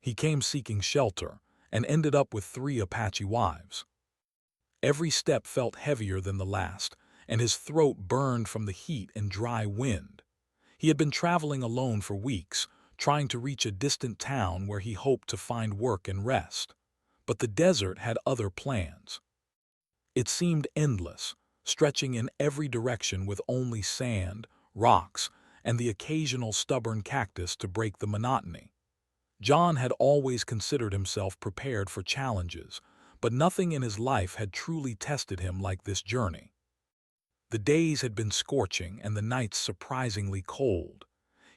He came seeking shelter and ended up with 3 Apache wives. Every step felt heavier than the last, and his throat burned from the heat and dry wind. He had been traveling alone for weeks, trying to reach a distant town where he hoped to find work and rest. But the desert had other plans. It seemed endless, stretching in every direction with only sand, rocks, and the occasional stubborn cactus to break the monotony. John had always considered himself prepared for challenges, but nothing in his life had truly tested him like this journey. The days had been scorching and the nights surprisingly cold.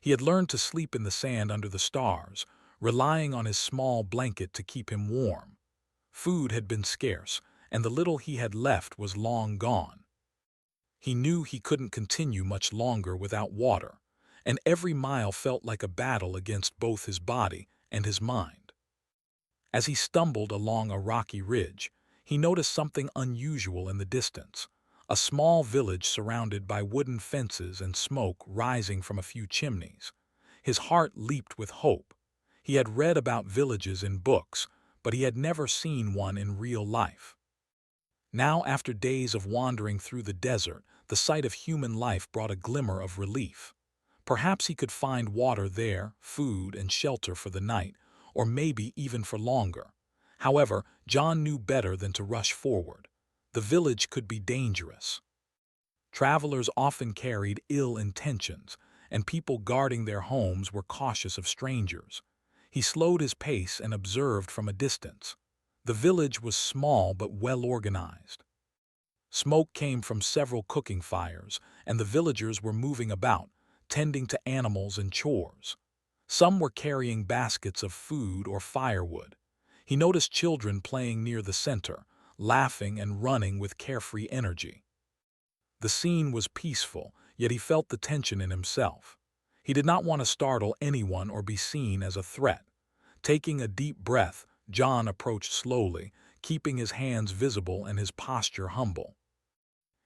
He had learned to sleep in the sand under the stars, relying on his small blanket to keep him warm. Food had been scarce, and the little he had left was long gone. He knew he couldn't continue much longer without water, and every mile felt like a battle against both his body and his mind. As he stumbled along a rocky ridge, he noticed something unusual in the distance, a small village surrounded by wooden fences and smoke rising from a few chimneys. His heart leaped with hope. He had read about villages in books, but he had never seen one in real life. Now, after days of wandering through the desert, the sight of human life brought a glimmer of relief. Perhaps he could find water there, food and shelter for the night, or maybe even for longer. However, John knew better than to rush forward. The village could be dangerous. Travelers often carried ill intentions, and people guarding their homes were cautious of strangers. He slowed his pace and observed from a distance. The village was small but well organized. Smoke came from several cooking fires, and the villagers were moving about, tending to animals and chores. Some were carrying baskets of food or firewood. He noticed children playing near the center, laughing and running with carefree energy. The scene was peaceful, yet he felt the tension in himself. He did not want to startle anyone or be seen as a threat. Taking a deep breath, John approached slowly, keeping his hands visible and his posture humble.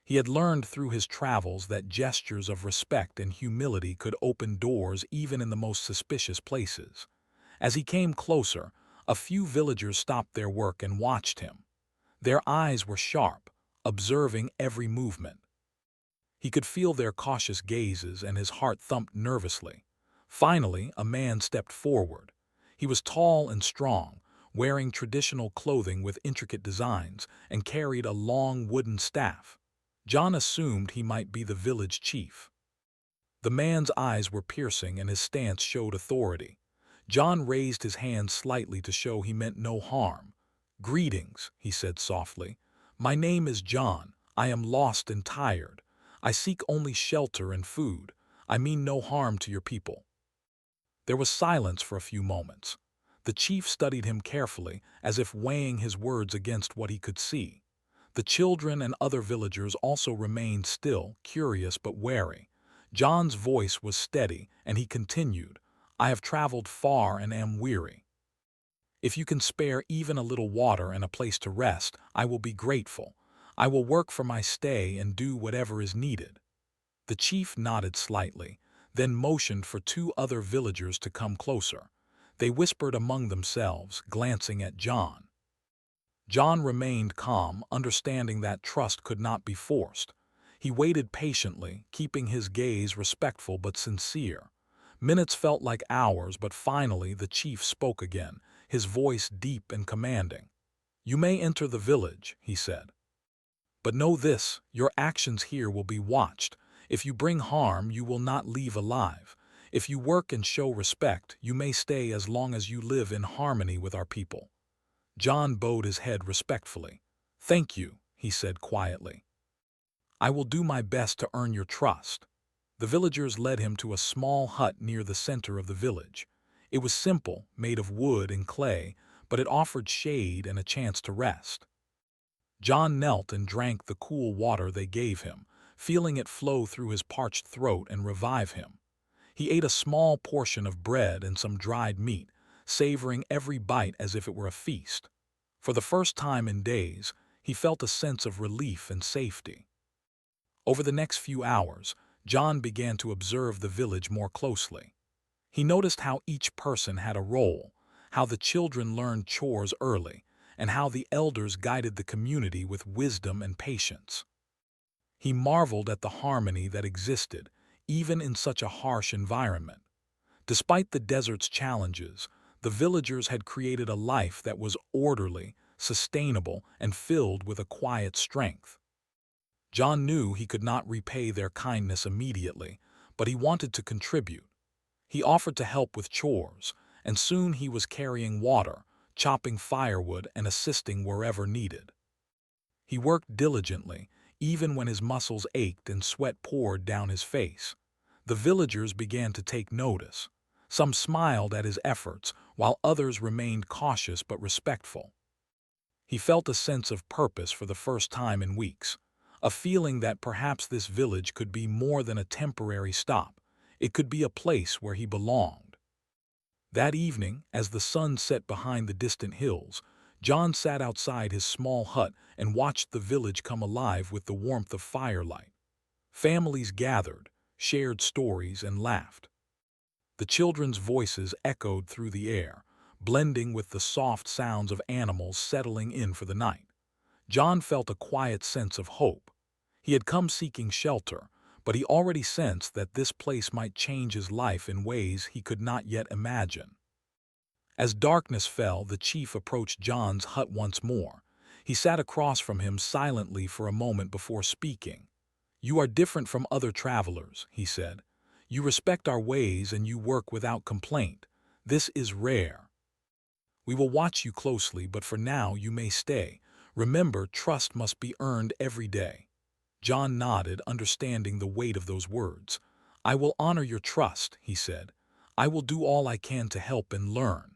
He had learned through his travels that gestures of respect and humility could open doors even in the most suspicious places. As he came closer, a few villagers stopped their work and watched him. Their eyes were sharp, observing every movement. He could feel their cautious gazes and his heart thumped nervously. Finally, a man stepped forward. He was tall and strong, wearing traditional clothing with intricate designs, and carried a long wooden staff. John assumed he might be the village chief. The man's eyes were piercing and his stance showed authority. John raised his hand slightly to show he meant no harm. "Greetings," he said softly. "My name is John. I am lost and tired. I seek only shelter and food. I mean no harm to your people." There was silence for a few moments. The chief studied him carefully, as if weighing his words against what he could see. The children and other villagers also remained still, curious but wary. John's voice was steady, and he continued, "I have traveled far and am weary. If you can spare even a little water and a place to rest, I will be grateful. I will work for my stay and do whatever is needed." The chief nodded slightly, then motioned for 2 other villagers to come closer. They whispered among themselves, glancing at John. John remained calm, understanding that trust could not be forced. He waited patiently, keeping his gaze respectful but sincere. Minutes felt like hours, but finally the chief spoke again, his voice deep and commanding. "You may enter the village," he said. "But know this, your actions here will be watched. If you bring harm, you will not leave alive. If you work and show respect, you may stay as long as you live in harmony with our people." John bowed his head respectfully. "Thank you," he said quietly. "I will do my best to earn your trust." The villagers led him to a small hut near the center of the village. It was simple, made of wood and clay, but it offered shade and a chance to rest. John knelt and drank the cool water they gave him, feeling it flow through his parched throat and revive him. He ate a small portion of bread and some dried meat, savoring every bite as if it were a feast. For the first time in days, he felt a sense of relief and safety. Over the next few hours, John began to observe the village more closely. He noticed how each person had a role, how the children learned chores early, and how the elders guided the community with wisdom and patience. He marveled at the harmony that existed, even in such a harsh environment. Despite the desert's challenges, the villagers had created a life that was orderly, sustainable, and filled with a quiet strength. John knew he could not repay their kindness immediately, but he wanted to contribute. He offered to help with chores, and soon he was carrying water, chopping firewood, and assisting wherever needed. He worked diligently, even when his muscles ached and sweat poured down his face. The villagers began to take notice. Some smiled at his efforts, while others remained cautious but respectful. He felt a sense of purpose for the first time in weeks, a feeling that perhaps this village could be more than a temporary stop. It could be a place where he belonged. That evening, as the sun set behind the distant hills, John sat outside his small hut and watched the village come alive with the warmth of firelight. Families gathered, shared stories, and laughed. The children's voices echoed through the air, blending with the soft sounds of animals settling in for the night. John felt a quiet sense of hope. He had come seeking shelter, but he already sensed that this place might change his life in ways he could not yet imagine. As darkness fell, the chief approached John's hut once more. He sat across from him silently for a moment before speaking. "You are different from other travelers," he said. "You respect our ways and you work without complaint. This is rare. We will watch you closely, but for now you may stay. Remember, trust must be earned every day." John nodded, understanding the weight of those words. "I will honor your trust," he said. "I will do all I can to help and learn."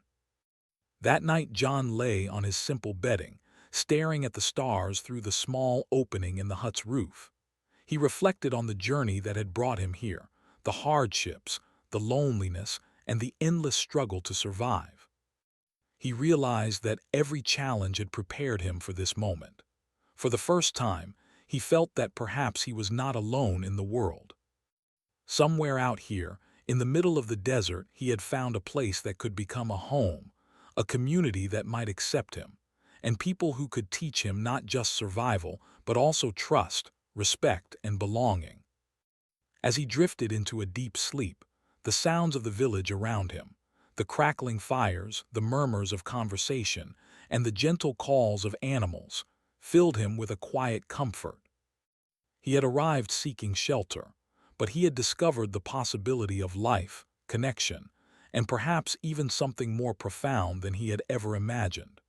That night John lay on his simple bedding, staring at the stars through the small opening in the hut's roof. He reflected on the journey that had brought him here, the hardships, the loneliness, and the endless struggle to survive. He realized that every challenge had prepared him for this moment. For the first time, he felt that perhaps he was not alone in the world. Somewhere out here, in the middle of the desert, he had found a place that could become a home, a community that might accept him, and people who could teach him not just survival, but also trust, respect, and belonging. As he drifted into a deep sleep, the sounds of the village around him, the crackling fires, the murmurs of conversation, and the gentle calls of animals, filled him with a quiet comfort. He had arrived seeking shelter, but he had discovered the possibility of life, connection, and perhaps even something more profound than he had ever imagined.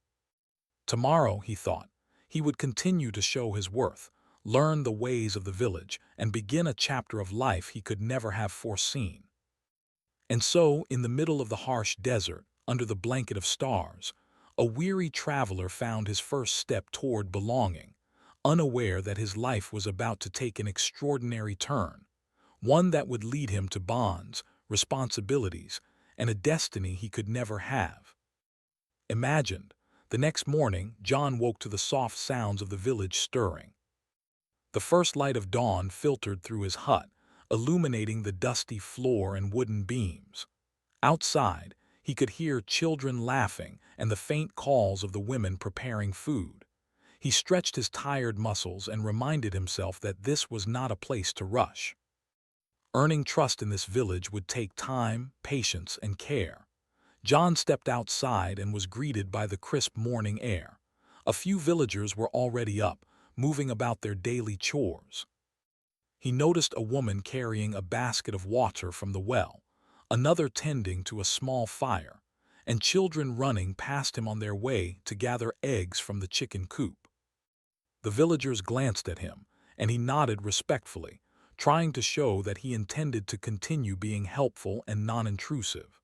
Tomorrow, he thought, he would continue to show his worth, learn the ways of the village, and begin a chapter of life he could never have foreseen. And so, in the middle of the harsh desert, under the blanket of stars, a weary traveler found his first step toward belonging, unaware that his life was about to take an extraordinary turn, one that would lead him to bonds, responsibilities, and a destiny he could never have imagined. The next morning, John woke to the soft sounds of the village stirring. The first light of dawn filtered through his hut, illuminating the dusty floor and wooden beams. Outside, he could hear children laughing and the faint calls of the women preparing food. He stretched his tired muscles and reminded himself that this was not a place to rush. Earning trust in this village would take time, patience, and care. John stepped outside and was greeted by the crisp morning air. A few villagers were already up, moving about their daily chores. He noticed a woman carrying a basket of water from the well, another tending to a small fire, and children running past him on their way to gather eggs from the chicken coop. The villagers glanced at him, and he nodded respectfully, trying to show that he intended to continue being helpful and non-intrusive.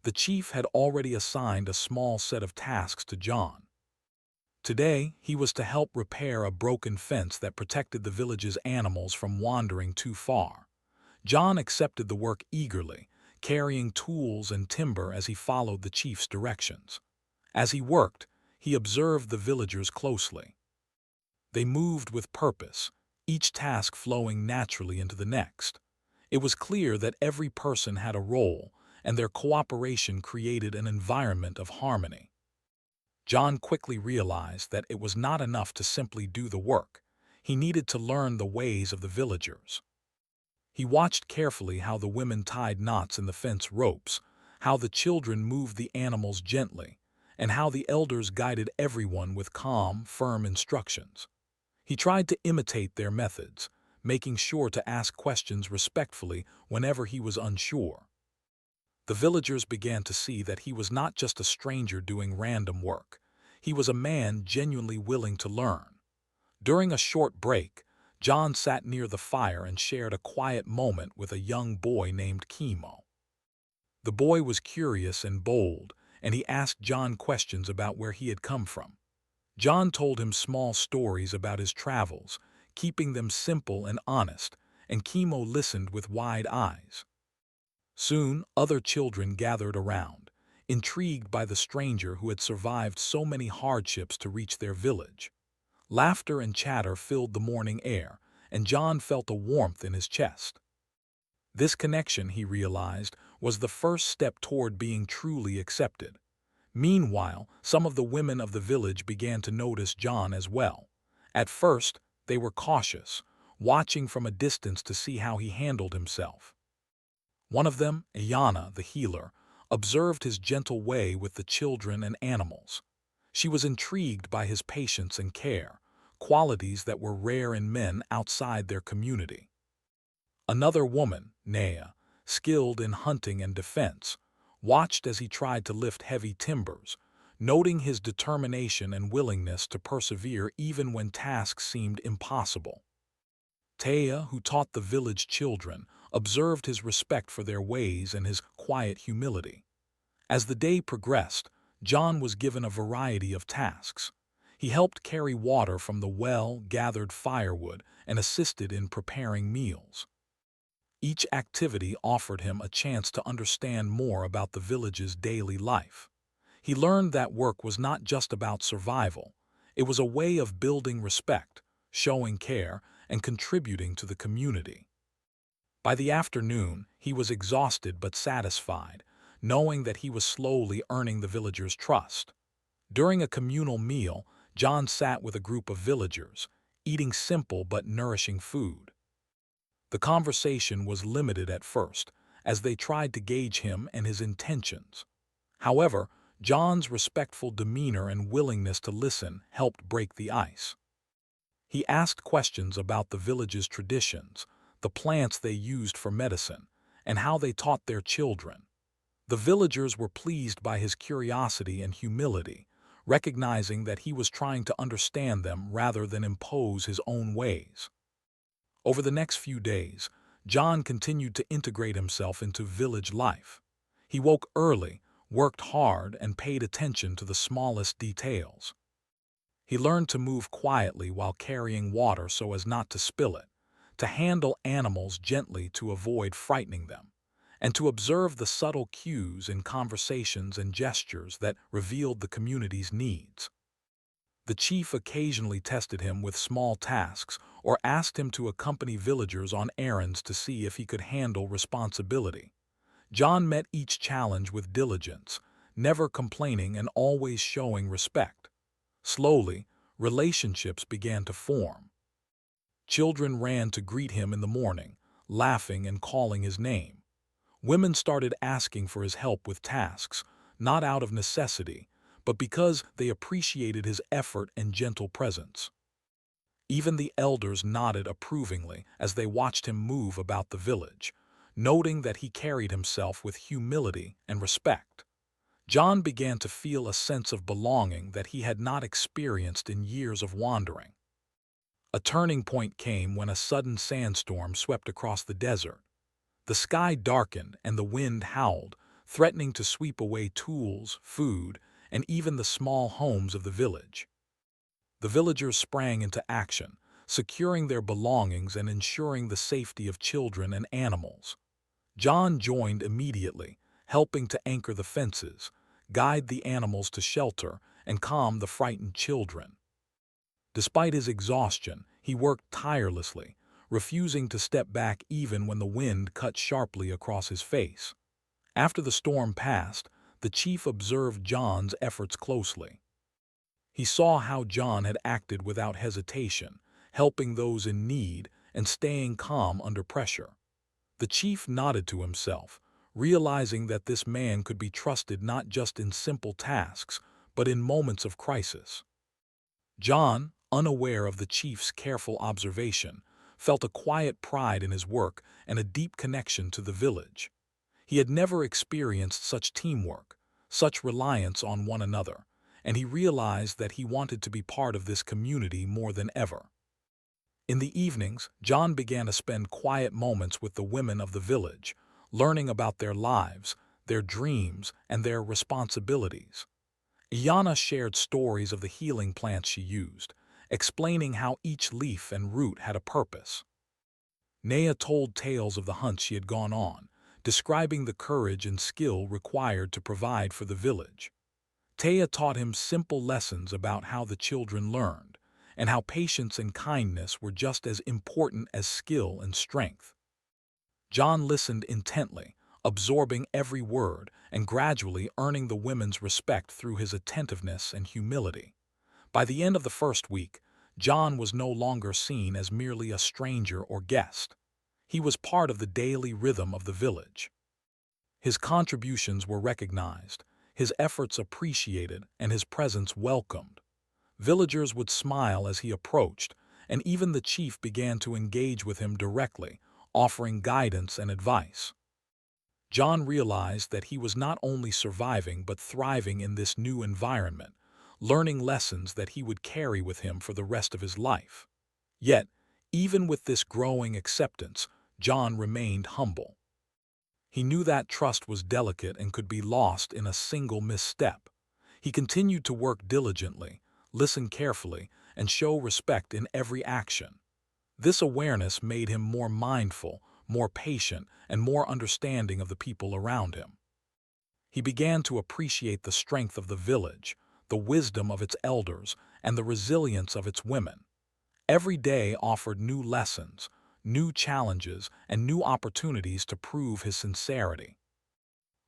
The chief had already assigned a small set of tasks to John. Today, he was to help repair a broken fence that protected the village's animals from wandering too far. John accepted the work eagerly, carrying tools and timber as he followed the chief's directions. As he worked, he observed the villagers closely. They moved with purpose, each task flowing naturally into the next. It was clear that every person had a role, and their cooperation created an environment of harmony. John quickly realized that it was not enough to simply do the work. He needed to learn the ways of the villagers. He watched carefully how the women tied knots in the fence ropes, how the children moved the animals gently, and how the elders guided everyone with calm, firm instructions. He tried to imitate their methods, making sure to ask questions respectfully whenever he was unsure. The villagers began to see that he was not just a stranger doing random work. He was a man genuinely willing to learn. During a short break, John sat near the fire and shared a quiet moment with a young boy named Chemo. The boy was curious and bold, and he asked John questions about where he had come from. John told him small stories about his travels, keeping them simple and honest, and Chemo listened with wide eyes. Soon, other children gathered around, intrigued by the stranger who had survived so many hardships to reach their village. Laughter and chatter filled the morning air, and John felt a warmth in his chest. This connection, he realized, was the first step toward being truly accepted. Meanwhile, some of the women of the village began to notice John as well. At first, they were cautious, watching from a distance to see how he handled himself. One of them, Ayana, the healer, observed his gentle way with the children and animals. She was intrigued by his patience and care, qualities that were rare in men outside their community. Another woman, Nea, skilled in hunting and defense, watched as he tried to lift heavy timbers, noting his determination and willingness to persevere even when tasks seemed impossible. Taya, who taught the village children, observed his respect for their ways and his quiet humility. As the day progressed, John was given a variety of tasks. He helped carry water from the well, gathered firewood, and assisted in preparing meals. Each activity offered him a chance to understand more about the village's daily life. He learned that work was not just about survival. It was a way of building respect, showing care, and contributing to the community. By the afternoon, he was exhausted but satisfied, knowing that he was slowly earning the villagers' trust. During a communal meal, John sat with a group of villagers, eating simple but nourishing food. The conversation was limited at first, as they tried to gauge him and his intentions. However, John's respectful demeanor and willingness to listen helped break the ice. He asked questions about the village's traditions, the plants they used for medicine, and how they taught their children. The villagers were pleased by his curiosity and humility, recognizing that he was trying to understand them rather than impose his own ways. Over the next few days, John continued to integrate himself into village life. He woke early, worked hard, and paid attention to the smallest details. He learned to move quietly while carrying water so as not to spill it, to handle animals gently to avoid frightening them, and to observe the subtle cues in conversations and gestures that revealed the community's needs. The chief occasionally tested him with small tasks or asked him to accompany villagers on errands to see if he could handle responsibility. John met each challenge with diligence, never complaining and always showing respect. Slowly, relationships began to form. Children ran to greet him in the morning, laughing and calling his name. Women started asking for his help with tasks, not out of necessity, but because they appreciated his effort and gentle presence. Even the elders nodded approvingly as they watched him move about the village, noting that he carried himself with humility and respect. John began to feel a sense of belonging that he had not experienced in years of wandering. A turning point came when a sudden sandstorm swept across the desert. The sky darkened and the wind howled, threatening to sweep away tools, food, and even the small homes of the village. The villagers sprang into action, securing their belongings and ensuring the safety of children and animals. John joined immediately, helping to anchor the fences, guide the animals to shelter, and calm the frightened children. Despite his exhaustion, he worked tirelessly, refusing to step back even when the wind cut sharply across his face. After the storm passed, the chief observed John's efforts closely. He saw how John had acted without hesitation, helping those in need and staying calm under pressure. The chief nodded to himself, realizing that this man could be trusted not just in simple tasks, but in moments of crisis. John, unaware of the chief's careful observation, felt a quiet pride in his work and a deep connection to the village. He had never experienced such teamwork, such reliance on one another, and he realized that he wanted to be part of this community more than ever. In the evenings, John began to spend quiet moments with the women of the village, learning about their lives, their dreams, and their responsibilities. Iana shared stories of the healing plants she used, explaining how each leaf and root had a purpose. Naya told tales of the hunts she had gone on, describing the courage and skill required to provide for the village. Taya taught him simple lessons about how the children learned, and how patience and kindness were just as important as skill and strength. John listened intently, absorbing every word and gradually earning the women's respect through his attentiveness and humility. By the end of the first week, John was no longer seen as merely a stranger or guest. He was part of the daily rhythm of the village. His contributions were recognized, his efforts appreciated, and his presence welcomed. Villagers would smile as he approached, and even the chief began to engage with him directly, offering guidance and advice. John realized that he was not only surviving but thriving in this new environment, learning lessons that he would carry with him for the rest of his life. Yet, even with this growing acceptance, John remained humble. He knew that trust was delicate and could be lost in a single misstep. He continued to work diligently, listen carefully, and show respect in every action. This awareness made him more mindful, more patient, and more understanding of the people around him. He began to appreciate the strength of the village, the wisdom of its elders, and the resilience of its women. Every day offered new lessons, new challenges, and new opportunities to prove his sincerity.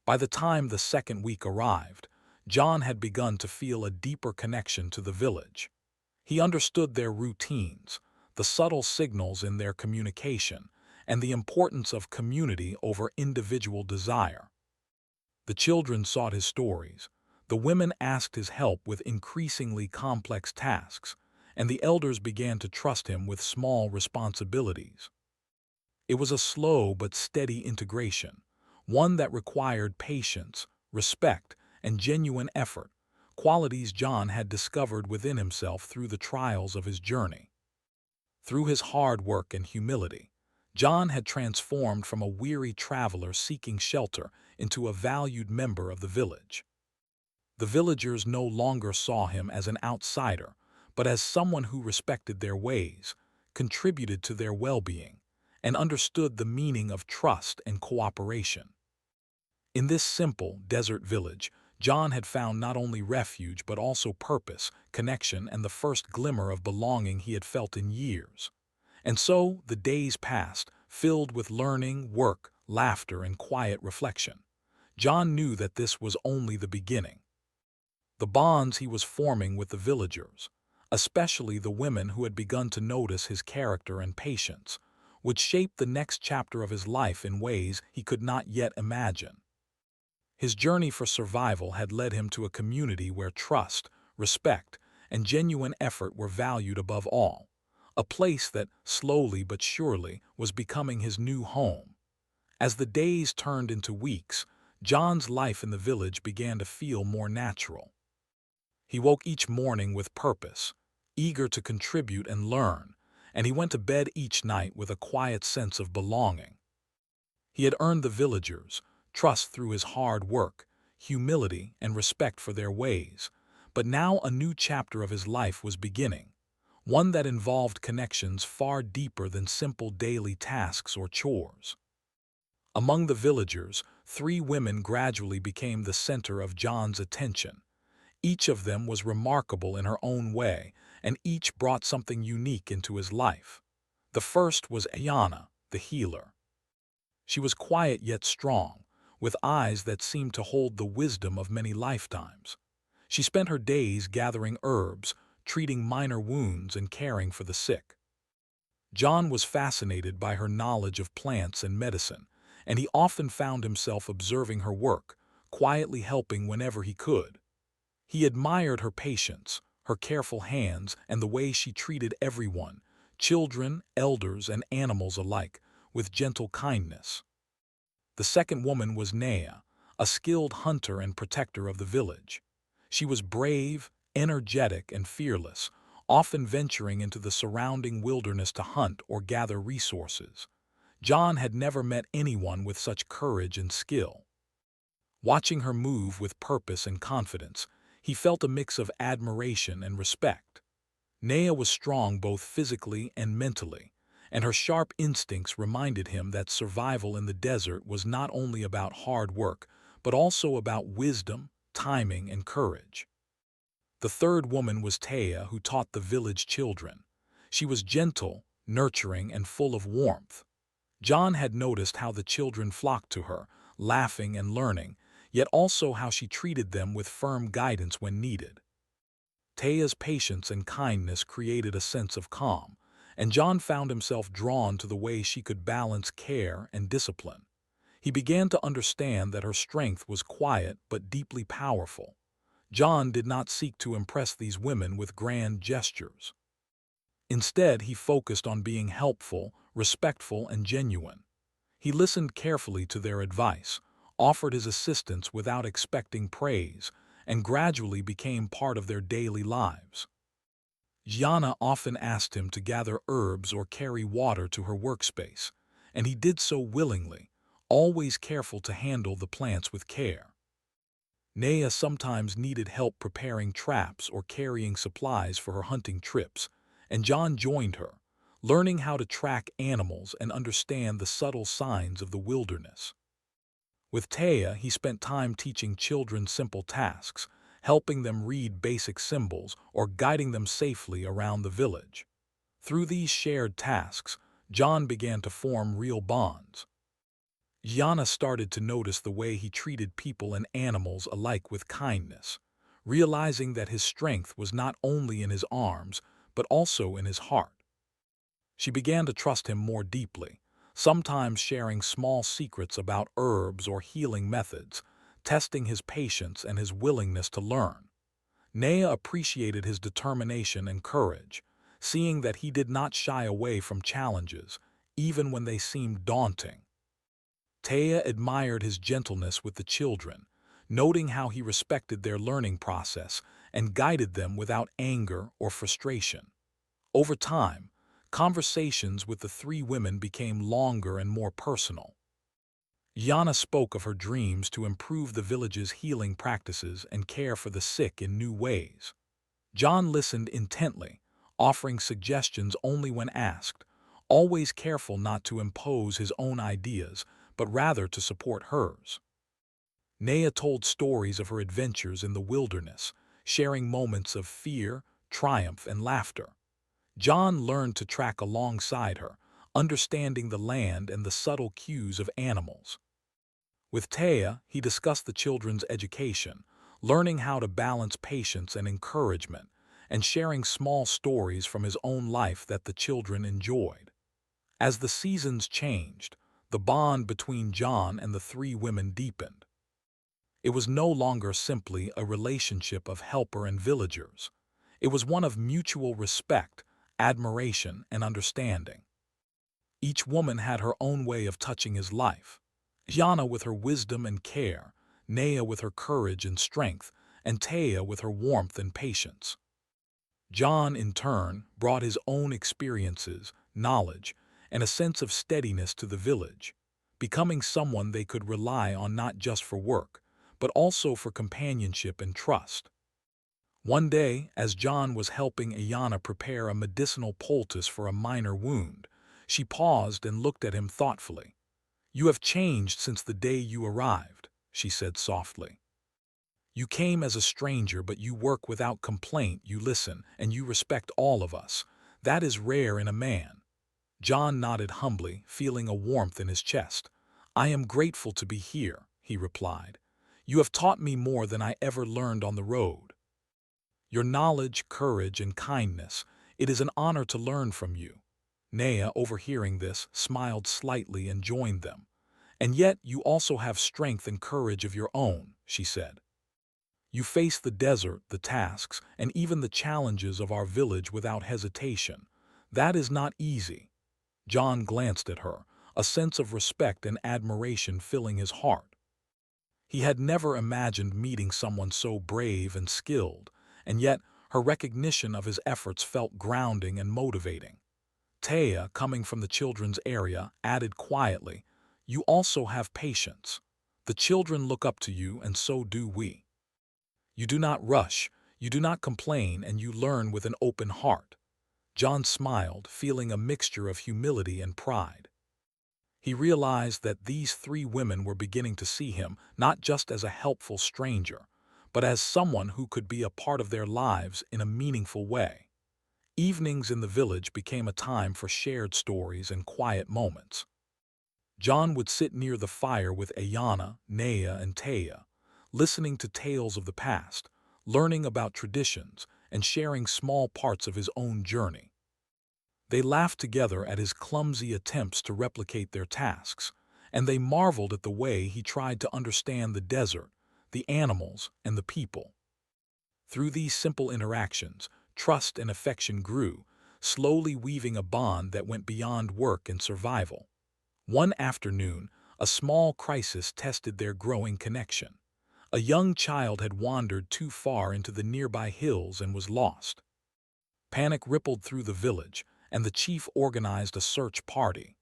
By the time the second week arrived, John had begun to feel a deeper connection to the village. He understood their routines, the subtle signals in their communication, and the importance of community over individual desire. The children sought his stories, the women asked his help with increasingly complex tasks, and the elders began to trust him with small responsibilities. It was a slow but steady integration, one that required patience, respect, and genuine effort, qualities John had discovered within himself through the trials of his journey. Through his hard work and humility, John had transformed from a weary traveler seeking shelter into a valued member of the village. The villagers no longer saw him as an outsider, but as someone who respected their ways, contributed to their well-being, and understood the meaning of trust and cooperation. In this simple, desert village, John had found not only refuge but also purpose, connection, and the first glimmer of belonging he had felt in years. And so the days passed, filled with learning, work, laughter, and quiet reflection. John knew that this was only the beginning. The bonds he was forming with the villagers, especially the women who had begun to notice his character and patience, would shape the next chapter of his life in ways he could not yet imagine. His journey for survival had led him to a community where trust, respect, and genuine effort were valued above all, a place that, slowly but surely, was becoming his new home. As the days turned into weeks, John's life in the village began to feel more natural. He woke each morning with purpose, eager to contribute and learn, and he went to bed each night with a quiet sense of belonging. He had earned the villagers' trust through his hard work, humility, and respect for their ways, but now a new chapter of his life was beginning, one that involved connections far deeper than simple daily tasks or chores. Among the villagers, 3 women gradually became the center of John's attention. Each of them was remarkable in her own way, and each brought something unique into his life. The first was Ayana, the healer. She was quiet yet strong, with eyes that seemed to hold the wisdom of many lifetimes. She spent her days gathering herbs, treating minor wounds, and caring for the sick. John was fascinated by her knowledge of plants and medicine, and he often found himself observing her work, quietly helping whenever he could. He admired her patience, her careful hands, and the way she treated everyone, children, elders, and animals alike, with gentle kindness. The second woman was Nea, a skilled hunter and protector of the village. She was brave, energetic, and fearless, often venturing into the surrounding wilderness to hunt or gather resources. John had never met anyone with such courage and skill. Watching her move with purpose and confidence, he felt a mix of admiration and respect. Nea was strong both physically and mentally, and her sharp instincts reminded him that survival in the desert was not only about hard work, but also about wisdom, timing, and courage. The third woman was Taya, who taught the village children. She was gentle, nurturing, and full of warmth. John had noticed how the children flocked to her, laughing and learning, yet also how she treated them with firm guidance when needed. Taya's patience and kindness created a sense of calm, and John found himself drawn to the way she could balance care and discipline. He began to understand that her strength was quiet but deeply powerful. John did not seek to impress these women with grand gestures. Instead, he focused on being helpful, respectful, and genuine. He listened carefully to their advice, offered his assistance without expecting praise, and gradually became part of their daily lives. Jana often asked him to gather herbs or carry water to her workspace, and he did so willingly, always careful to handle the plants with care. Nea sometimes needed help preparing traps or carrying supplies for her hunting trips, and John joined her, learning how to track animals and understand the subtle signs of the wilderness. With Taya, he spent time teaching children simple tasks, helping them read basic symbols or guiding them safely around the village. Through these shared tasks, John began to form real bonds. Yana started to notice the way he treated people and animals alike with kindness, realizing that his strength was not only in his arms, but also in his heart. She began to trust him more deeply, sometimes sharing small secrets about herbs or healing methods, testing his patience and his willingness to learn. Nea appreciated his determination and courage, seeing that he did not shy away from challenges, even when they seemed daunting. Taya admired his gentleness with the children, noting how he respected their learning process and guided them without anger or frustration. Over time, conversations with the three women became longer and more personal. Yana spoke of her dreams to improve the village's healing practices and care for the sick in new ways. John listened intently, offering suggestions only when asked, always careful not to impose his own ideas, but rather to support hers. Nea told stories of her adventures in the wilderness, sharing moments of fear, triumph, and laughter. John learned to track alongside her, understanding the land and the subtle cues of animals. With Taya, he discussed the children's education, learning how to balance patience and encouragement, and sharing small stories from his own life that the children enjoyed. As the seasons changed, the bond between John and the three women deepened. It was no longer simply a relationship of helper and villagers. It was one of mutual respect, admiration, and understanding. Each woman had her own way of touching his life. Yana with her wisdom and care, Nea with her courage and strength, and Taya with her warmth and patience. John, in turn, brought his own experiences, knowledge, and a sense of steadiness to the village, becoming someone they could rely on not just for work, but also for companionship and trust. One day, as John was helping Ayana prepare a medicinal poultice for a minor wound, she paused and looked at him thoughtfully. "You have changed since the day you arrived," she said softly. "You came as a stranger, but you work without complaint, you listen, and you respect all of us. That is rare in a man." John nodded humbly, feeling a warmth in his chest. "I am grateful to be here," he replied. "You have taught me more than I ever learned on the road. Your knowledge, courage, and kindness, it is an honor to learn from you." Nea, overhearing this, smiled slightly and joined them. "And yet you also have strength and courage of your own," she said. "You face the desert, the tasks, and even the challenges of our village without hesitation. That is not easy." John glanced at her, a sense of respect and admiration filling his heart. He had never imagined meeting someone so brave and skilled, and yet her recognition of his efforts felt grounding and motivating. Taya, coming from the children's area, added quietly, "You also have patience. The children look up to you, and so do we. You do not rush, you do not complain, and you learn with an open heart." John smiled, feeling a mixture of humility and pride. He realized that these three women were beginning to see him not just as a helpful stranger, but as someone who could be a part of their lives in a meaningful way. Evenings in the village became a time for shared stories and quiet moments. John would sit near the fire with Ayana, Nea, and Taya, listening to tales of the past, learning about traditions, and sharing small parts of his own journey. They laughed together at his clumsy attempts to replicate their tasks, and they marveled at the way he tried to understand the desert, the animals, and the people. Through these simple interactions, trust and affection grew, slowly weaving a bond that went beyond work and survival. One afternoon, a small crisis tested their growing connection. A young child had wandered too far into the nearby hills and was lost. Panic rippled through the village, and the chief organized a search party.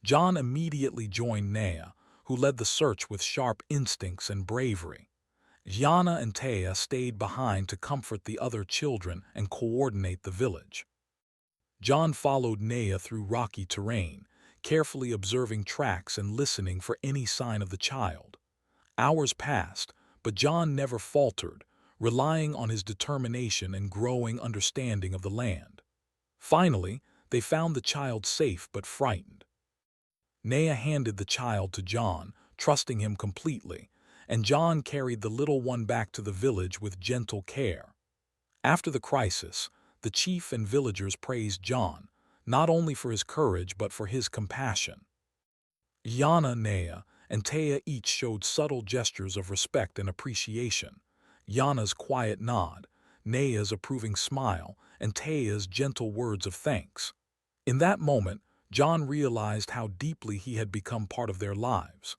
John immediately joined Nea, who led the search with sharp instincts and bravery. Yana and Taya stayed behind to comfort the other children and coordinate the village. John followed Nea through rocky terrain, carefully observing tracks and listening for any sign of the child. Hours passed, but John never faltered, relying on his determination and growing understanding of the land. Finally, they found the child safe but frightened. Nea handed the child to John, trusting him completely, and John carried the little one back to the village with gentle care. After the crisis, the chief and villagers praised John, not only for his courage but for his compassion. Yana, Nea, and Taya each showed subtle gestures of respect and appreciation. Yana's quiet nod, Nea's approving smile, and Taya's gentle words of thanks. In that moment, John realized how deeply he had become part of their lives.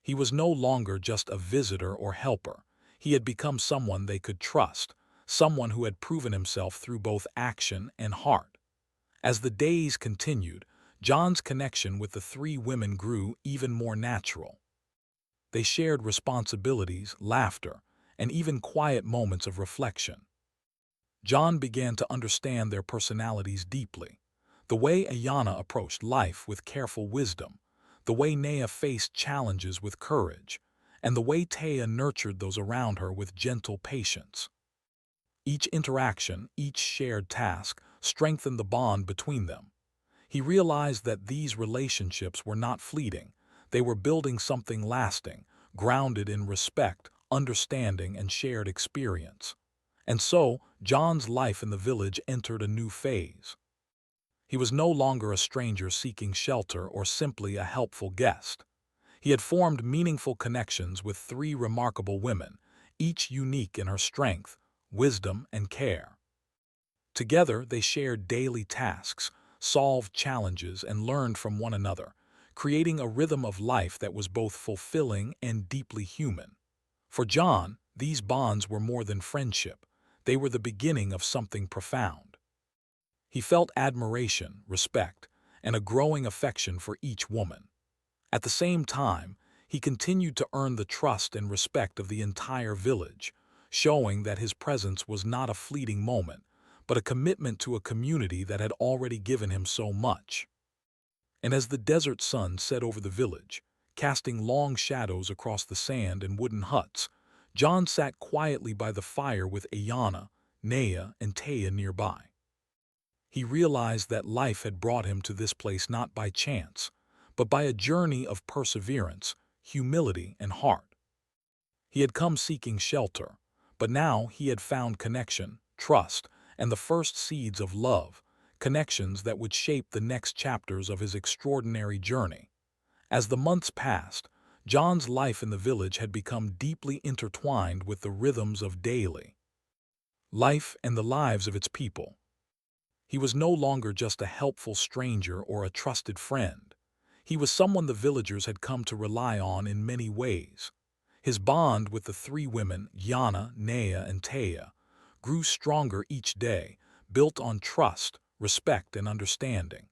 He was no longer just a visitor or helper. He had become someone they could trust, someone who had proven himself through both action and heart. As the days continued, John's connection with the three women grew even more natural. They shared responsibilities, laughter, and even quiet moments of reflection. John began to understand their personalities deeply. The way Ayana approached life with careful wisdom, the way Nea faced challenges with courage, and the way Taya nurtured those around her with gentle patience. Each interaction, each shared task, strengthened the bond between them. He realized that these relationships were not fleeting. They were building something lasting, grounded in respect, understanding, and shared experience. And so, John's life in the village entered a new phase. He was no longer a stranger seeking shelter or simply a helpful guest. He had formed meaningful connections with three remarkable women, each unique in her strength, wisdom, and care. Together, they shared daily tasks, solved challenges, and learned from one another, creating a rhythm of life that was both fulfilling and deeply human. For John, these bonds were more than friendship. They were the beginning of something profound. He felt admiration, respect, and a growing affection for each woman. At the same time, he continued to earn the trust and respect of the entire village, showing that his presence was not a fleeting moment, but a commitment to a community that had already given him so much. And as the desert sun set over the village, casting long shadows across the sand and wooden huts, John sat quietly by the fire with Ayana, Nea, and Taya nearby. He realized that life had brought him to this place not by chance, but by a journey of perseverance, humility, and heart. He had come seeking shelter, but now he had found connection, trust, and the first seeds of love, connections that would shape the next chapters of his extraordinary journey. As the months passed, John's life in the village had become deeply intertwined with the rhythms of daily life and the lives of its people. He was no longer just a helpful stranger or a trusted friend. He was someone the villagers had come to rely on in many ways. His bond with the three women, Yana, Nea, and Taya, grew stronger each day, built on trust, respect, and understanding.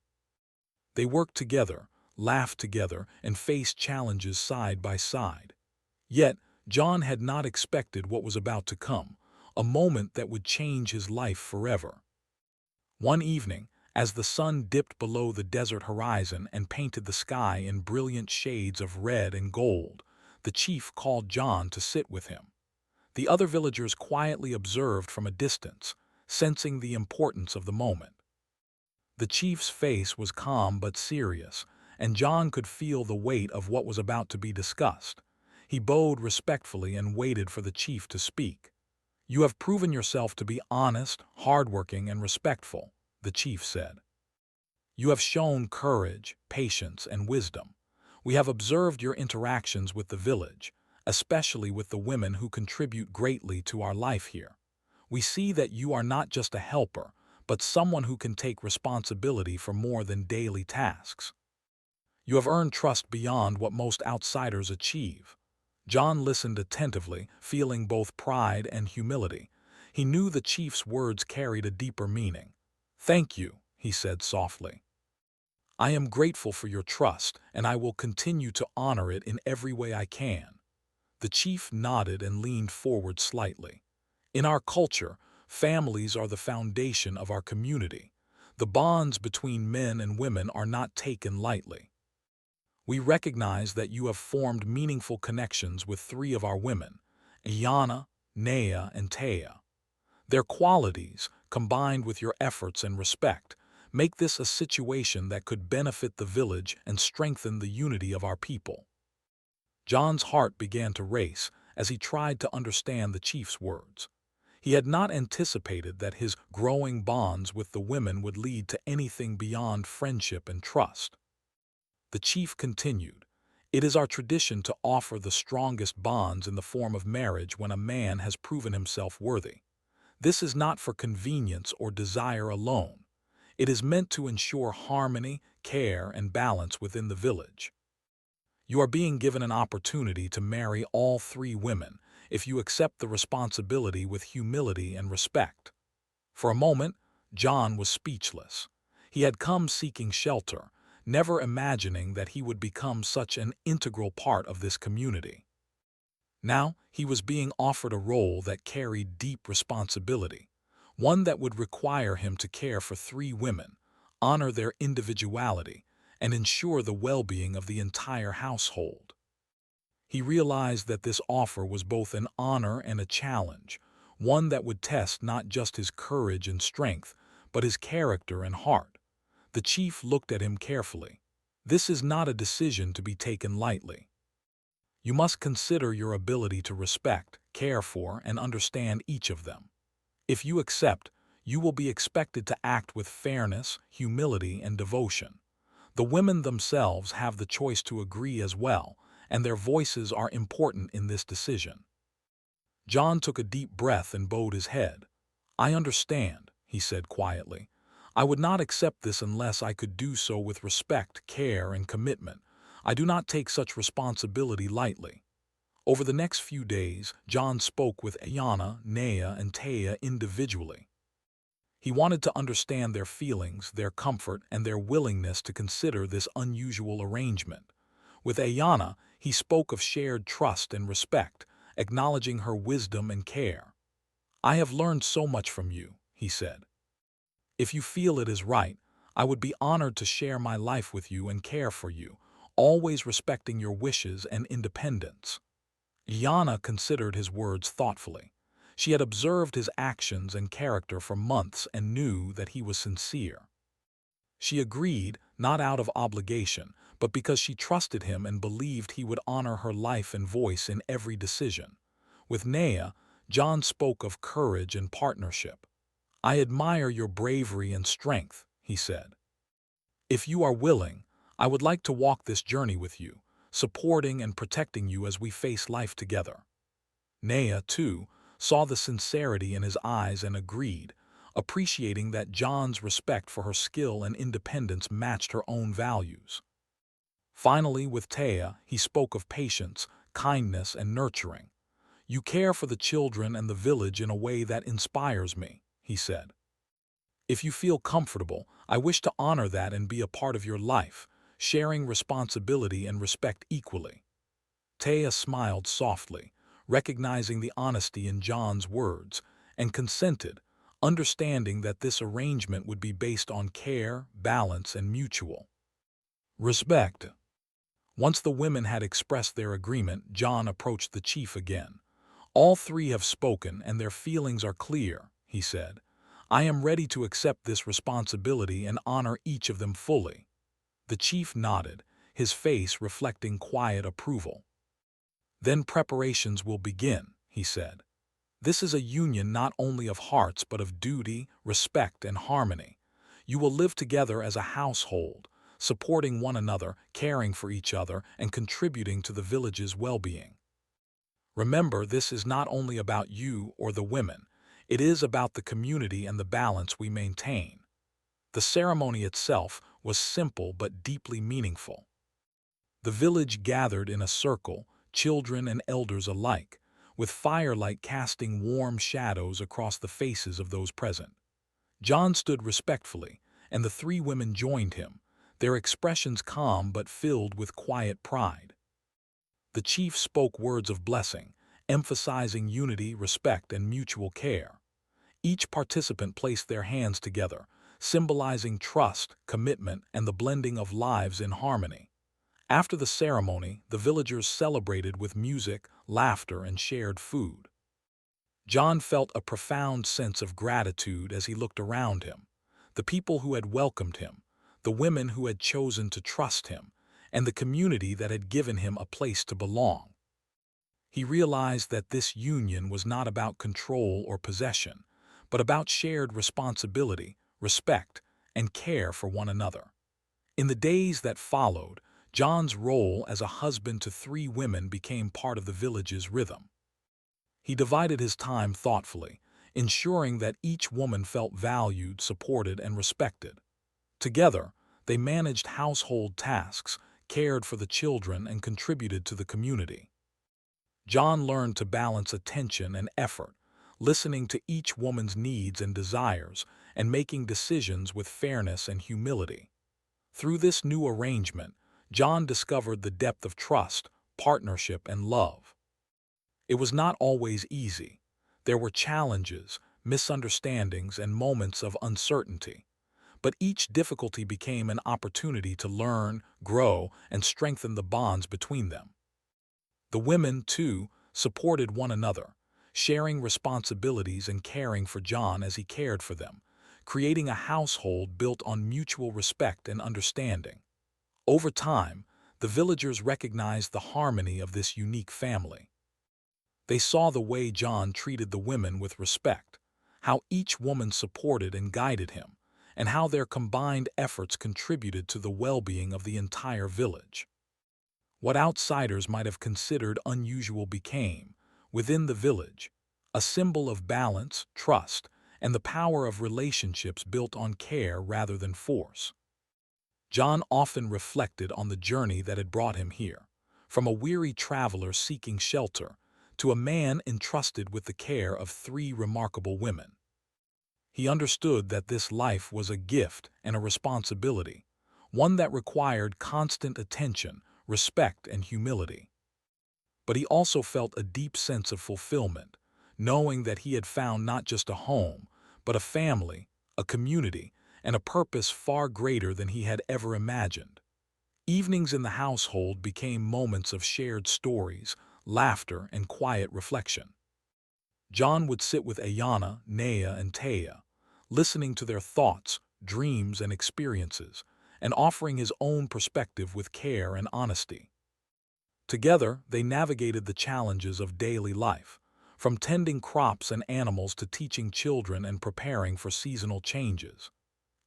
They worked together, laughed together, and faced challenges side by side. Yet, John had not expected what was about to come, a moment that would change his life forever. One evening, as the sun dipped below the desert horizon and painted the sky in brilliant shades of red and gold, the chief called John to sit with him. The other villagers quietly observed from a distance, sensing the importance of the moment. The chief's face was calm but serious, and John could feel the weight of what was about to be discussed. He bowed respectfully and waited for the chief to speak. "You have proven yourself to be honest, hardworking, and respectful," the chief said. "You have shown courage, patience, and wisdom. We have observed your interactions with the village, especially with the women who contribute greatly to our life here. We see that you are not just a helper, but someone who can take responsibility for more than daily tasks. You have earned trust beyond what most outsiders achieve." John listened attentively, feeling both pride and humility. He knew the chief's words carried a deeper meaning. "Thank you," he said softly. "I am grateful for your trust, and I will continue to honor it in every way I can." The chief nodded and leaned forward slightly. "In our culture, families are the foundation of our community. The bonds between men and women are not taken lightly. We recognize that you have formed meaningful connections with three of our women, Iana, Nea, and Taya. Their qualities, combined with your efforts and respect, make this a situation that could benefit the village and strengthen the unity of our people." John's heart began to race as he tried to understand the chief's words. He had not anticipated that his growing bonds with the women would lead to anything beyond friendship and trust. The chief continued, "It is our tradition to offer the strongest bonds in the form of marriage when a man has proven himself worthy. This is not for convenience or desire alone. It is meant to ensure harmony, care, and balance within the village. You are being given an opportunity to marry all three women if you accept the responsibility with humility and respect." For a moment, John was speechless. He had come seeking shelter, never imagining that he would become such an integral part of this community. Now, he was being offered a role that carried deep responsibility, one that would require him to care for three women, honor their individuality, and ensure the well-being of the entire household. He realized that this offer was both an honor and a challenge, one that would test not just his courage and strength, but his character and heart. The chief looked at him carefully. "This is not a decision to be taken lightly. You must consider your ability to respect, care for, and understand each of them. If you accept, you will be expected to act with fairness, humility, and devotion. The women themselves have the choice to agree as well, and their voices are important in this decision." John took a deep breath and bowed his head. "I understand," he said quietly. "I would not accept this unless I could do so with respect, care, and commitment. I do not take such responsibility lightly." Over the next few days, John spoke with Ayana, Nea, and Taya individually. He wanted to understand their feelings, their comfort, and their willingness to consider this unusual arrangement. With Ayana, he spoke of shared trust and respect, acknowledging her wisdom and care. "I have learned so much from you," he said. "If you feel it is right, I would be honored to share my life with you and care for you, always respecting your wishes and independence." Yana considered his words thoughtfully. She had observed his actions and character for months and knew that he was sincere. She agreed, not out of obligation, but because she trusted him and believed he would honor her life and voice in every decision. With Nea, John spoke of courage and partnership. "I admire your bravery and strength," he said. "If you are willing, I would like to walk this journey with you, supporting and protecting you as we face life together." Nea, too, saw the sincerity in his eyes and agreed, appreciating that John's respect for her skill and independence matched her own values. Finally, with Taya, he spoke of patience, kindness, and nurturing. "You care for the children and the village in a way that inspires me," he said. "If you feel comfortable, I wish to honor that and be a part of your life, sharing responsibility and respect equally." Taya smiled softly, recognizing the honesty in John's words, and consented, understanding that this arrangement would be based on care, balance, and mutual respect. Once the women had expressed their agreement, John approached the chief again. "All three have spoken and their feelings are clear," he said. "I am ready to accept this responsibility and honor each of them fully." The chief nodded, his face reflecting quiet approval. "Then preparations will begin," he said. "This is a union not only of hearts but of duty, respect, and harmony. You will live together as a household, supporting one another, caring for each other, and contributing to the village's well-being. Remember, this is not only about you or the women, it is about the community and the balance we maintain." The ceremony itself was simple but deeply meaningful. The village gathered in a circle, children and elders alike, with firelight casting warm shadows across the faces of those present. John stood respectfully, and the three women joined him, their expressions calm but filled with quiet pride. The chief spoke words of blessing, emphasizing unity, respect, and mutual care. Each participant placed their hands together, symbolizing trust, commitment, and the blending of lives in harmony. After the ceremony, the villagers celebrated with music, laughter, and shared food. John felt a profound sense of gratitude as he looked around him. The people who had welcomed him, the women who had chosen to trust him, and the community that had given him a place to belong. He realized that this union was not about control or possession, but about shared responsibility, respect, and care for one another. In the days that followed, John's role as a husband to three women became part of the village's rhythm. He divided his time thoughtfully, ensuring that each woman felt valued, supported, and respected. Together, they managed household tasks, cared for the children, and contributed to the community. John learned to balance attention and effort, listening to each woman's needs and desires, and making decisions with fairness and humility. Through this new arrangement, John discovered the depth of trust, partnership, and love. It was not always easy. There were challenges, misunderstandings, and moments of uncertainty. But each difficulty became an opportunity to learn, grow, and strengthen the bonds between them. The women, too, supported one another, sharing responsibilities and caring for John as he cared for them, creating a household built on mutual respect and understanding. Over time, the villagers recognized the harmony of this unique family. They saw the way John treated the women with respect, how each woman supported and guided him, and how their combined efforts contributed to the well-being of the entire village. What outsiders might have considered unusual became, within the village, a symbol of balance, trust, and the power of relationships built on care rather than force. John often reflected on the journey that had brought him here, from a weary traveler seeking shelter to a man entrusted with the care of three remarkable women. He understood that this life was a gift and a responsibility, one that required constant attention, respect, and humility. But he also felt a deep sense of fulfillment, knowing that he had found not just a home, but a family, a community, and a purpose far greater than he had ever imagined. Evenings in the household became moments of shared stories, laughter, and quiet reflection. John would sit with Ayana, Nea, and Taya, listening to their thoughts, dreams, and experiences, and offering his own perspective with care and honesty. Together, they navigated the challenges of daily life, from tending crops and animals to teaching children and preparing for seasonal changes.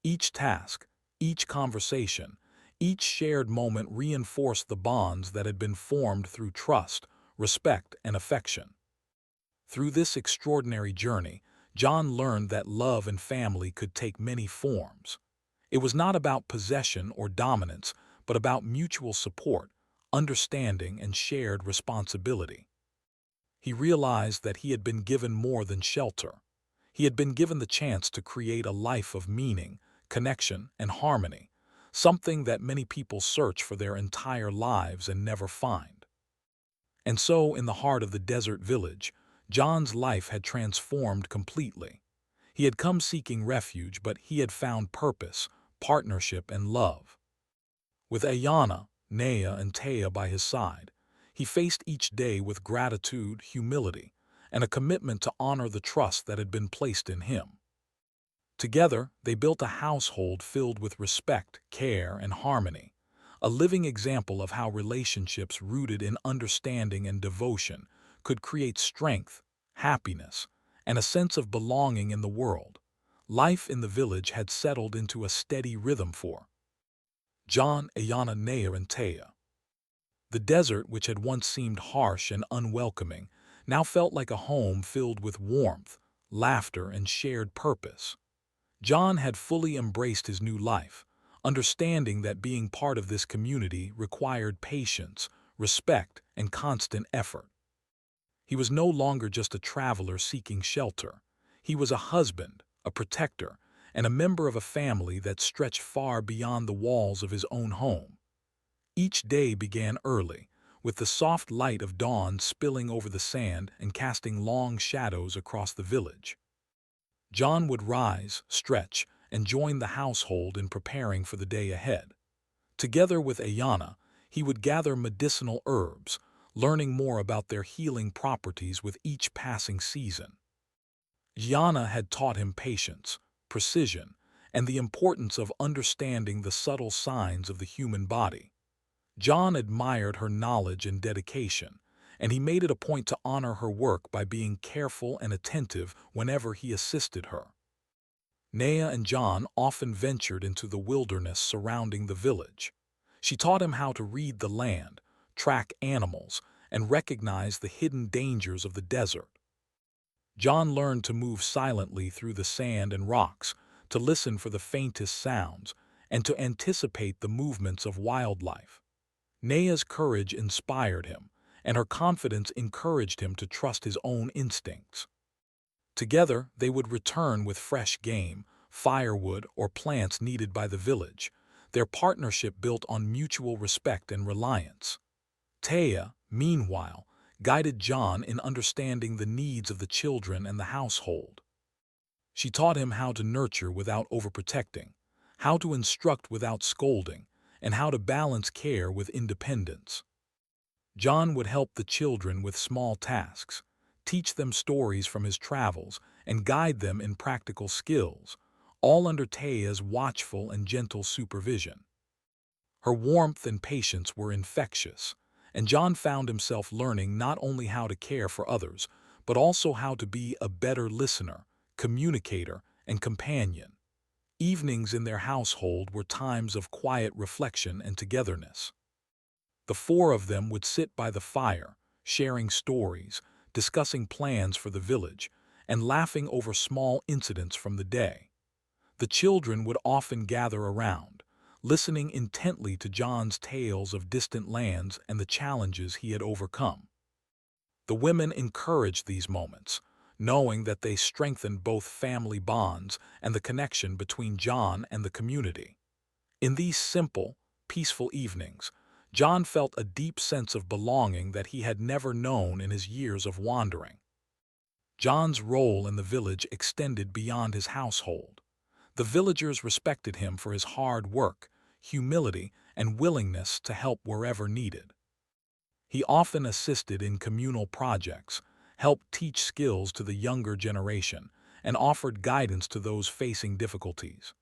Each task, each conversation, each shared moment reinforced the bonds that had been formed through trust, respect, and affection. Through this extraordinary journey, John learned that love and family could take many forms. It was not about possession or dominance, but about mutual support, understanding, and shared responsibility. He realized that he had been given more than shelter. He had been given the chance to create a life of meaning, connection, and harmony, something that many people search for their entire lives and never find. And so, in the heart of the desert village, John's life had transformed completely. He had come seeking refuge, but he had found purpose, partnership, and love. With Ayana, Nea, and Taya by his side, he faced each day with gratitude, humility, and a commitment to honor the trust that had been placed in him. Together, they built a household filled with respect, care, and harmony, a living example of how relationships rooted in understanding and devotion could create strength, happiness, and a sense of belonging in the world. Life in the village had settled into a steady rhythm for John, Ayana, Nea, and Taya. The desert, which had once seemed harsh and unwelcoming, now felt like a home filled with warmth, laughter, and shared purpose. John had fully embraced his new life, understanding that being part of this community required patience, respect, and constant effort. He was no longer just a traveler seeking shelter. He was a husband, a protector, and a member of a family that stretched far beyond the walls of his own home. Each day began early, with the soft light of dawn spilling over the sand and casting long shadows across the village. John would rise, stretch, and join the household in preparing for the day ahead. Together with Ayana, he would gather medicinal herbs, learning more about their healing properties with each passing season. Ayana had taught him patience, precision, and the importance of understanding the subtle signs of the human body. John admired her knowledge and dedication, and he made it a point to honor her work by being careful and attentive whenever he assisted her. Nea and John often ventured into the wilderness surrounding the village. She taught him how to read the land, track animals, and recognize the hidden dangers of the desert. John learned to move silently through the sand and rocks, to listen for the faintest sounds, and to anticipate the movements of wildlife. Nea's courage inspired him, and her confidence encouraged him to trust his own instincts. Together, they would return with fresh game, firewood, or plants needed by the village, their partnership built on mutual respect and reliance. Taya, meanwhile, guided John in understanding the needs of the children and the household. She taught him how to nurture without overprotecting, how to instruct without scolding, and how to balance care with independence. John would help the children with small tasks, teach them stories from his travels, and guide them in practical skills, all under Taya's watchful and gentle supervision. Her warmth and patience were infectious, and John found himself learning not only how to care for others, but also how to be a better listener, communicator, and companion. Evenings in their household were times of quiet reflection and togetherness. The four of them would sit by the fire, sharing stories, discussing plans for the village, and laughing over small incidents from the day. The children would often gather around, listening intently to John's tales of distant lands and the challenges he had overcome. The women encouraged these moments, knowing that they strengthened both family bonds and the connection between John and the community. In these simple, peaceful evenings, John felt a deep sense of belonging that he had never known in his years of wandering. John's role in the village extended beyond his household. The villagers respected him for his hard work, humility, and willingness to help wherever needed. He often assisted in communal projects, helped teach skills to the younger generation, and offered guidance to those facing difficulties.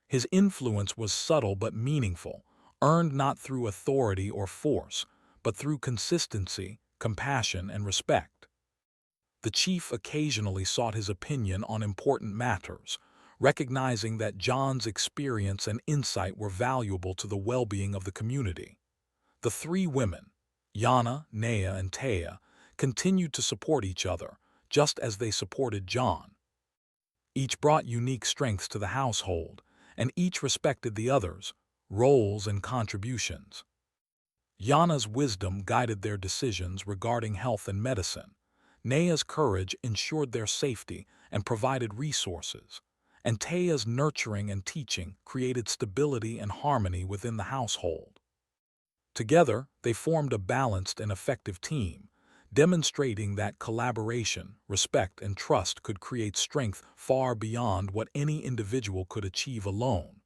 His influence was subtle but meaningful, earned not through authority or force, but through consistency, compassion, and respect. The chief occasionally sought his opinion on important matters, recognizing that John's experience and insight were valuable to the well-being of the community. The three women, Yana, Nea, and Taya, continued to support each other, just as they supported John. Each brought unique strengths to the household, and each respected the others' roles and contributions. Yana's wisdom guided their decisions regarding health and medicine. Nea's courage ensured their safety and provided resources, and Taya's nurturing and teaching created stability and harmony within the household. Together, they formed a balanced and effective team, demonstrating that collaboration, respect, and trust could create strength far beyond what any individual could achieve alone.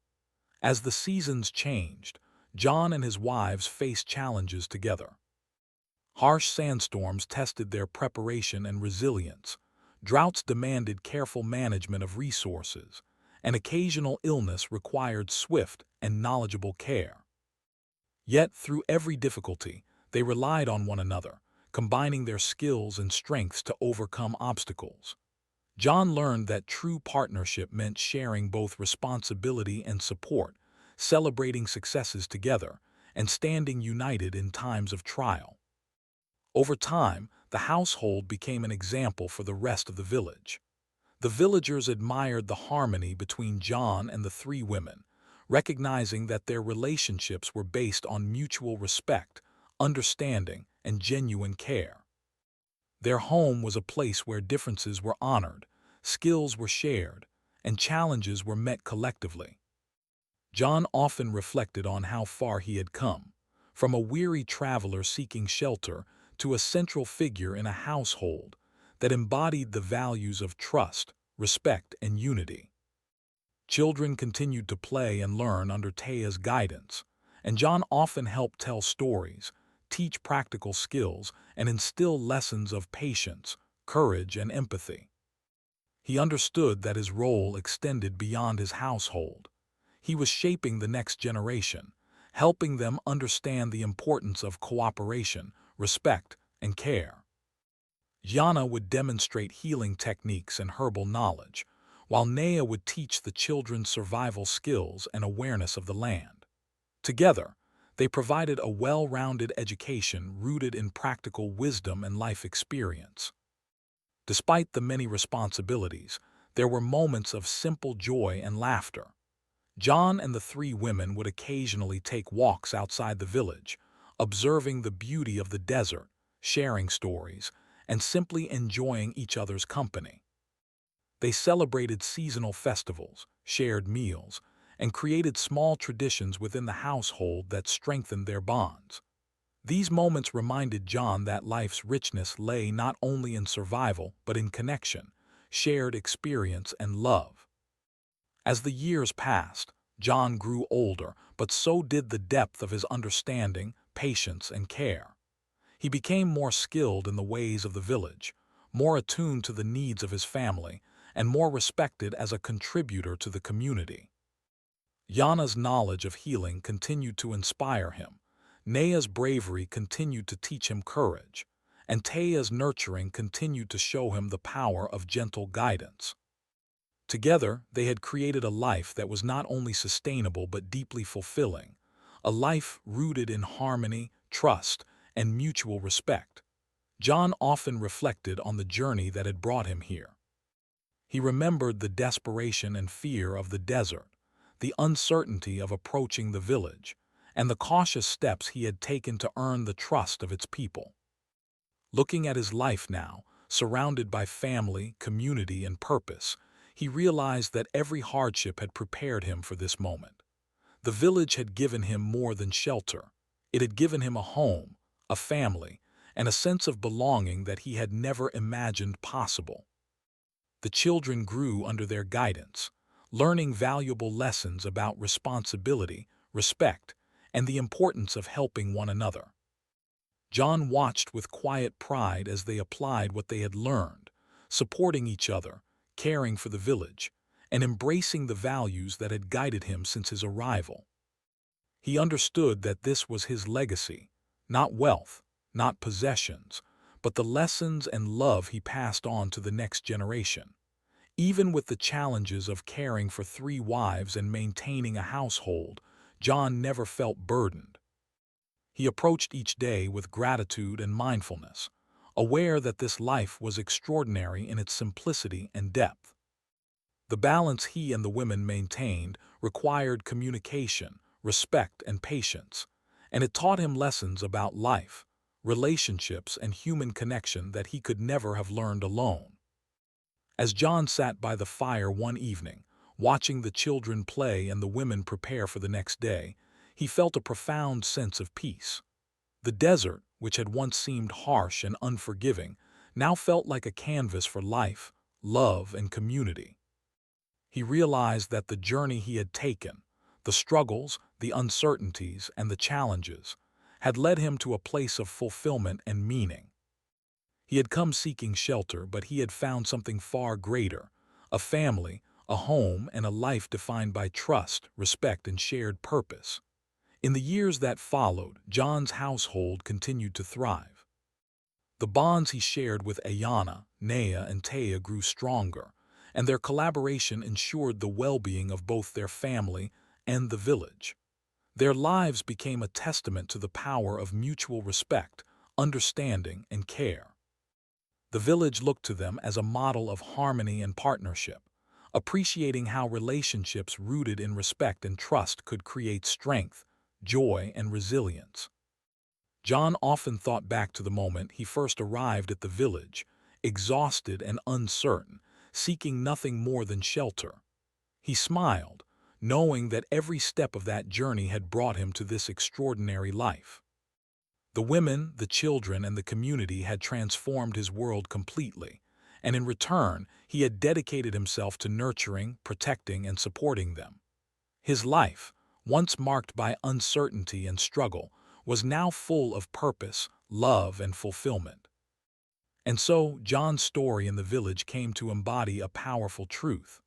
As the seasons changed, John and his wives faced challenges together. Harsh sandstorms tested their preparation and resilience. Droughts demanded careful management of resources, and occasional illness required swift and knowledgeable care. Yet, through every difficulty, they relied on one another, combining their skills and strengths to overcome obstacles. John learned that true partnership meant sharing both responsibility and support, celebrating successes together, and standing united in times of trial. Over time, the household became an example for the rest of the village. The villagers admired the harmony between John and the three women, recognizing that their relationships were based on mutual respect, understanding, and genuine care. Their home was a place where differences were honored, skills were shared, and challenges were met collectively. John often reflected on how far he had come, from a weary traveler seeking shelter to a central figure in a household that embodied the values of trust, respect, and unity. Children continued to play and learn under Taya's guidance, and John often helped tell stories, teach practical skills, and instill lessons of patience, courage, and empathy. He understood that his role extended beyond his household. He was shaping the next generation, helping them understand the importance of cooperation, respect, and care. Yana would demonstrate healing techniques and herbal knowledge, while Nea would teach the children survival skills and awareness of the land. Together, they provided a well-rounded education rooted in practical wisdom and life experience. Despite the many responsibilities, there were moments of simple joy and laughter. John and the three women would occasionally take walks outside the village, observing the beauty of the desert, sharing stories, and simply enjoying each other's company. They celebrated seasonal festivals, shared meals, and created small traditions within the household that strengthened their bonds. These moments reminded John that life's richness lay not only in survival but in connection, shared experience, and love. As the years passed, John grew older, but so did the depth of his understanding, patience, and care. He became more skilled in the ways of the village, more attuned to the needs of his family, and more respected as a contributor to the community. Yana's knowledge of healing continued to inspire him. Nea's bravery continued to teach him courage, and Taya's nurturing continued to show him the power of gentle guidance. Together, they had created a life that was not only sustainable but deeply fulfilling, a life rooted in harmony, trust, and mutual respect. John often reflected on the journey that had brought him here. He remembered the desperation and fear of the desert, the uncertainty of approaching the village, and the cautious steps he had taken to earn the trust of its people. Looking at his life now, surrounded by family, community, and purpose, he realized that every hardship had prepared him for this moment. The village had given him more than shelter. It had given him a home, a family, and a sense of belonging that he had never imagined possible. The children grew under their guidance, learning valuable lessons about responsibility, respect, and the importance of helping one another. John watched with quiet pride as they applied what they had learned, supporting each other, caring for the village, and embracing the values that had guided him since his arrival. He understood that this was his legacy, not wealth, not possessions, but the lessons and love he passed on to the next generation. Even with the challenges of caring for 3 wives and maintaining a household, John never felt burdened. He approached each day with gratitude and mindfulness, aware that this life was extraordinary in its simplicity and depth. The balance he and the women maintained required communication, respect, and patience, and it taught him lessons about life, relationships, and human connection that he could never have learned alone. As John sat by the fire one evening, watching the children play and the women prepare for the next day, he felt a profound sense of peace. The desert, which had once seemed harsh and unforgiving, now felt like a canvas for life, love, and community. He realized that the journey he had taken, the struggles, the uncertainties, and the challenges, had led him to a place of fulfillment and meaning. He had come seeking shelter, but he had found something far greater: a family, a home, and a life defined by trust, respect, and shared purpose. In the years that followed, John's household continued to thrive. The bonds he shared with Ayana, Nea, and Taya grew stronger, and their collaboration ensured the well-being of both their family and the village. Their lives became a testament to the power of mutual respect, understanding, and care. The village looked to them as a model of harmony and partnership, appreciating how relationships rooted in respect and trust could create strength, joy, and resilience. John often thought back to the moment he first arrived at the village, exhausted and uncertain, seeking nothing more than shelter. He smiled, knowing that every step of that journey had brought him to this extraordinary life. The women, the children, and the community had transformed his world completely, and in return, he had dedicated himself to nurturing, protecting, and supporting them. His life, once marked by uncertainty and struggle, was now full of purpose, love, and fulfillment. And so, John's story in the village came to embody a powerful truth.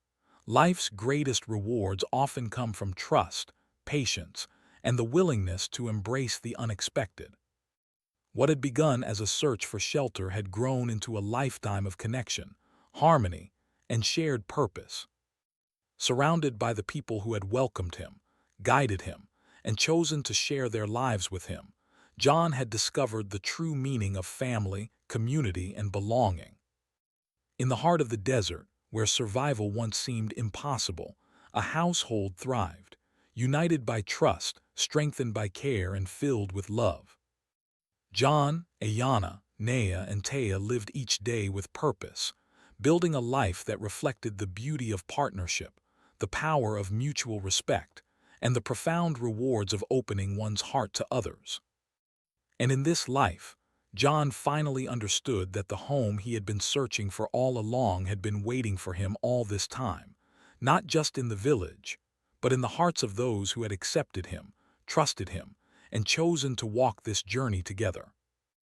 Life's greatest rewards often come from trust, patience, and the willingness to embrace the unexpected. What had begun as a search for shelter had grown into a lifetime of connection, harmony, and shared purpose. Surrounded by the people who had welcomed him, guided him, and chosen to share their lives with him, John had discovered the true meaning of family, community, and belonging. In the heart of the desert, where survival once seemed impossible, a household thrived, united by trust, strengthened by care, and filled with love. John, Ayana, Nea, and Taya lived each day with purpose, building a life that reflected the beauty of partnership, the power of mutual respect, and the profound rewards of opening one's heart to others. And in this life, John finally understood that the home he had been searching for all along had been waiting for him all this time, not just in the village, but in the hearts of those who had accepted him, trusted him, and chosen to walk this journey together.